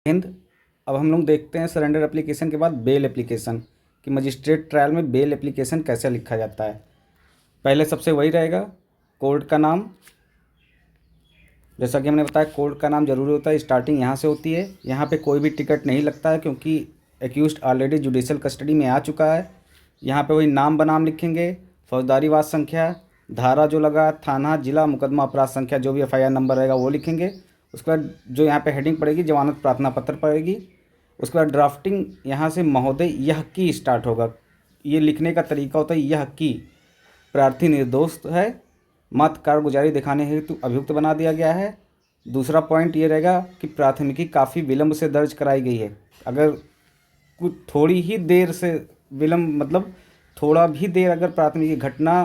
हिंद। अब हम लोग देखते हैं सरेंडर एप्लीकेशन के बाद बेल एप्लीकेशन कि मजिस्ट्रेट ट्रायल में बेल एप्लीकेशन कैसे लिखा जाता है। पहले सबसे वही रहेगा कोर्ट का नाम। जैसा कि हमने बताया कोर्ट का नाम ज़रूरी होता है। स्टार्टिंग यहाँ से होती है। यहाँ पे कोई भी टिकट नहीं लगता है क्योंकि एक्यूज्ड ऑलरेडी जुडिशियल कस्टडी में आ चुका है। यहाँ पे वही नाम बनाम लिखेंगे, फौजदारी वाद संख्या, धारा जो लगा, थाना, जिला, मुकदमा, अपराध संख्या, जो भी एफआईआर नंबर रहेगा वो लिखेंगे। उसके बाद जो यहाँ पे हेडिंग पड़ेगी जमानत प्रार्थना पत्र पड़ेगी। उसके बाद ड्राफ्टिंग यहाँ से महोदय यह की स्टार्ट होगा। ये लिखने का तरीका होता है यह की। प्रार्थी निर्दोष है, मात्र कारगुजारी दिखाने हेतु अभियुक्त बना दिया गया है। दूसरा पॉइंट ये रहेगा कि प्राथमिकी काफ़ी विलंब से दर्ज कराई गई है। अगर कुछ थोड़ी ही देर से विलंब मतलब थोड़ा भी देर अगर प्राथमिकी घटना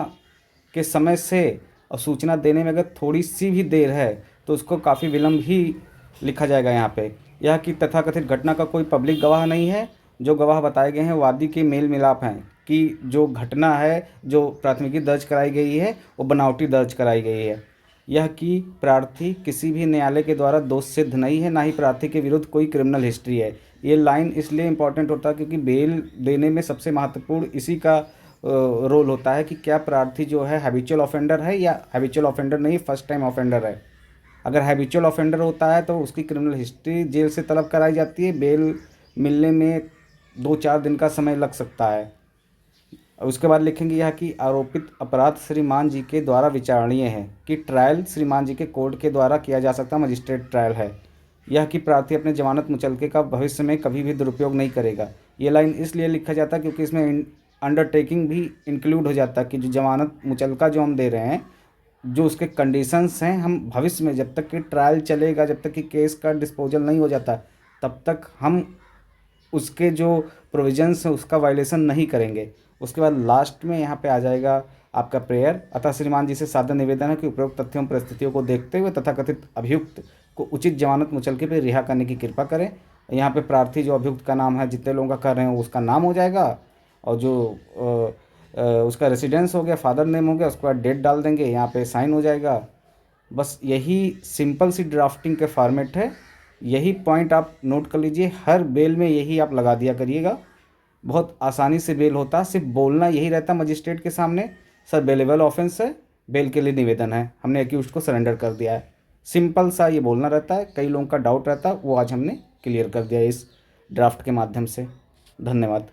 के समय से और सूचना देने में अगर थोड़ी सी भी देर है तो उसको काफ़ी विलंब ही लिखा जाएगा। यहाँ पे यह कि तथाकथित घटना का कोई पब्लिक गवाह नहीं है। जो गवाह बताए गए हैं वादी के मेल मिलाप हैं कि जो घटना है, जो प्राथमिकी दर्ज कराई गई है वो बनावटी दर्ज कराई गई है। यह कि प्रार्थी किसी भी न्यायालय के द्वारा दोष सिद्ध नहीं है, ना ही प्रार्थी के विरुद्ध कोई क्रिमिनल हिस्ट्री है। ये लाइन इसलिए इम्पॉर्टेंट होता है क्योंकि बेल देने में सबसे महत्वपूर्ण इसी का रोल होता है कि क्या प्रार्थी जो है हैबिचुअल ऑफेंडर है या हैबिचुअल ऑफेंडर नहीं, फर्स्ट टाइम ऑफेंडर है। अगर हैबिचुअल ऑफेंडर होता है तो उसकी क्रिमिनल हिस्ट्री जेल से तलब कराई जाती है। बेल मिलने में 2-4 दिन का समय लग सकता है। और उसके बाद लिखेंगे यह कि आरोपित अपराध श्रीमान जी के द्वारा विचारणीय है कि ट्रायल श्रीमान जी के कोर्ट के द्वारा किया जा सकता मजिस्ट्रेट ट्रायल है। यह कि प्रार्थी अपने जमानत मुचलके का भविष्य में कभी भी दुरुपयोग नहीं करेगा। ये लाइन इसलिए लिखा जाता है क्योंकि इसमें अंडरटेकिंग भी इंक्लूड हो जाता है कि जो जमानत मुचलका जो हम दे रहे हैं, जो उसके कंडीशंस हैं, हम भविष्य में जब तक कि ट्रायल चलेगा, जब तक कि केस का डिस्पोजल नहीं हो जाता, तब तक हम उसके जो प्रोविजंस हैं उसका वायलेशन नहीं करेंगे। उसके बाद लास्ट में यहाँ पे आ जाएगा आपका प्रेयर। अतः श्रीमान जी से सादर निवेदन है कि उपरोक्त तथ्यों एवं परिस्थितियों को देखते हुए तथाकथित अभियुक्त को उचित जमानत मुचलके पर रिहा करने की कृपा करें। यहाँ पे प्रार्थी जो अभियुक्त का नाम है, जितने लोगों का कर रहे हैं उसका नाम हो जाएगा, और जो उसका रेसिडेंस हो गया, फादर नेम हो गया, उसके बाद डेट डाल देंगे, यहाँ पे साइन हो जाएगा। बस यही सिंपल सी ड्राफ्टिंग के फॉर्मेट है। यही पॉइंट आप नोट कर लीजिए, हर बेल में यही आप लगा दिया करिएगा। बहुत आसानी से बेल होता है, सिर्फ बोलना यही रहता है मजिस्ट्रेट के सामने, सर बेलेबल ऑफेंस है, बेल के लिए निवेदन है, हमने एक्यूज्ड को सरेंडर कर दिया है। सिंपल सा ये बोलना रहता है। कई लोगों का डाउट रहता है, वो आज हमने क्लियर कर दिया इस ड्राफ्ट के माध्यम से। धन्यवाद।